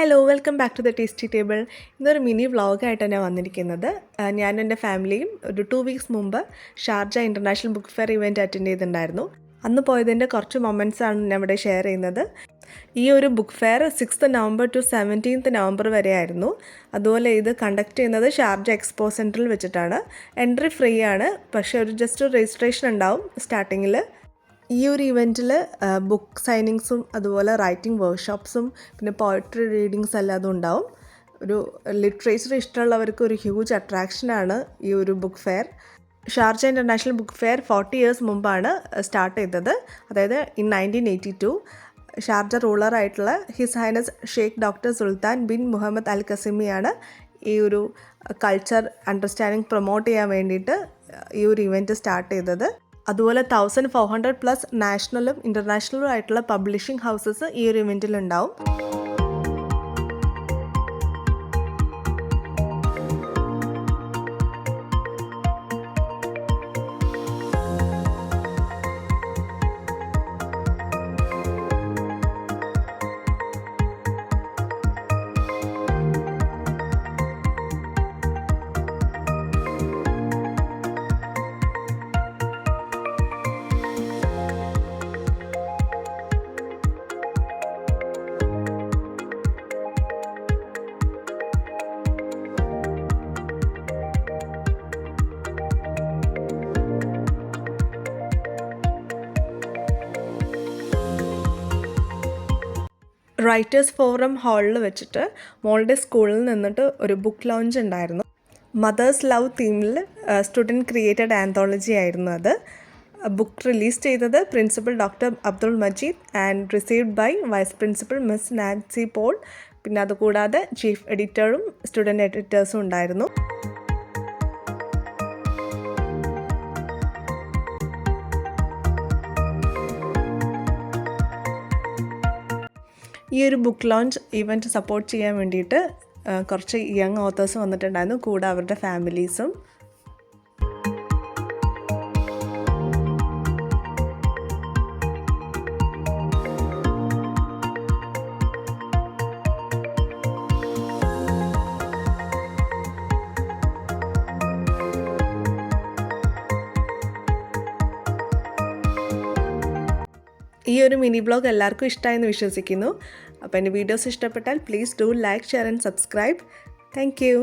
Hello welcome back to the tasty table. ഇന്നൊരു mini വ്ളോഗായിട്ടാണ് ഞാൻ വന്നിരിക്കുന്നത്. ഞാനും എൻ്റെ ഫാമിലിയും ഒരു 2 വീക്സ് മുമ്പ് Sharjah international book fair event attend ചെയ്തിട്ടുണ്ടായിരുന്നു. അന്ന് പോയതിൻ്റെ കുറച്ച് മൊമെൻറ്റ്സാണ് ഞാൻ ഇവിടെ ഷെയർ ചെയ്യുന്നത്. ഈ ഒരു book fair 6th November to 17th November വരെ ആയിരുന്നു. അതുപോലെ ഇത് കണ്ടക്ട് ചെയ്യുന്നത് ഷാർജ എക്സ്പോ സെൻറ്ററിൽ വെച്ചിട്ടാണ്. എൻട്രി ഫ്രീ ആണ്, പക്ഷേ ജസ്റ്റ് ഒരു രജിസ്ട്രേഷൻ ഉണ്ടാവും സ്റ്റാർട്ടിങ്ങിൽ. ഈ ഒരു ഇവൻറ്റിൽ ബുക്ക് സൈനിങ്സും അതുപോലെ റൈറ്റിംഗ് വർക്ക്ഷോപ്സും പിന്നെ പോയട്രി റീഡിങ്സ് എല്ലാതും ഉണ്ടാവും. ഒരു ലിറ്ററേച്ചർ ഇഷ്ടമുള്ളവർക്ക് ഒരു ഹ്യൂജ് അട്രാക്ഷനാണ് ഈ ഒരു book fair. Sharjah international book fair 40 years മുമ്പാണ് സ്റ്റാർട്ട് ചെയ്തത്. അതായത് ഇൻ 1982 ഷാർജ റൂളറായിട്ടുള്ള his highness Sheikh doctor Sultan bin Muhammad al കസിമിയാണ് ഈ ഒരു കൾച്ചർ അണ്ടർസ്റ്റാൻഡിങ് പ്രൊമോട്ട് ചെയ്യാൻ വേണ്ടിയിട്ട് ഈ ഒരു ഇവൻറ്റ് സ്റ്റാർട്ട് ചെയ്തത്. അതുപോലെ 1400+ നാഷണലും ഇൻ്റർനാഷണലും ആയിട്ടുള്ള പബ്ലിഷിംഗ് ഹൗസസ് ഈ ഒരു ഇവൻറ്റിലുണ്ടാവും. റൈറ്റേഴ്സ് ഫോറം ഹാളിൽ വെച്ചിട്ട് മോളുടെ സ്കൂളിൽ നിന്നിട്ട് ഒരു ബുക്ക് ലോഞ്ച് ഉണ്ടായിരുന്നു. മദേഴ്സ് ലവ് തീമിൽ സ്റ്റുഡൻറ്റ് ക്രിയേറ്റഡ് ആന്തോളജി ആയിരുന്നു അത്. ബുക്ക് റിലീസ് ചെയ്തത് principal doctor Abdul Majeed and received by vice principal miss Nancy Paul. പിന്നെ അതുകൂടാതെ ചീഫ് എഡിറ്ററും സ്റ്റുഡൻറ്റ് എഡിറ്റേഴ്സും ഉണ്ടായിരുന്നു. ഈ ഒരു ബുക്ക് ലോഞ്ച് ഇവൻറ്റ് സപ്പോർട്ട് ചെയ്യാൻ വേണ്ടിയിട്ട് കുറച്ച് യങ് ഓത്തേഴ്സ് വന്നിട്ടുണ്ടായിരുന്നു, കൂടെ അവരുടെ ഫാമിലീസും. ഈ ഒരു മിനി ബ്ലോഗ് എല്ലാവർക്കും ഇഷ്ടമായെന്ന് വിശ്വസിക്കുന്നു. അപ്പോൾ എൻ്റെ വീഡിയോസ് ഇഷ്ടപ്പെട്ടാൽ please do like, share and subscribe. Thank you.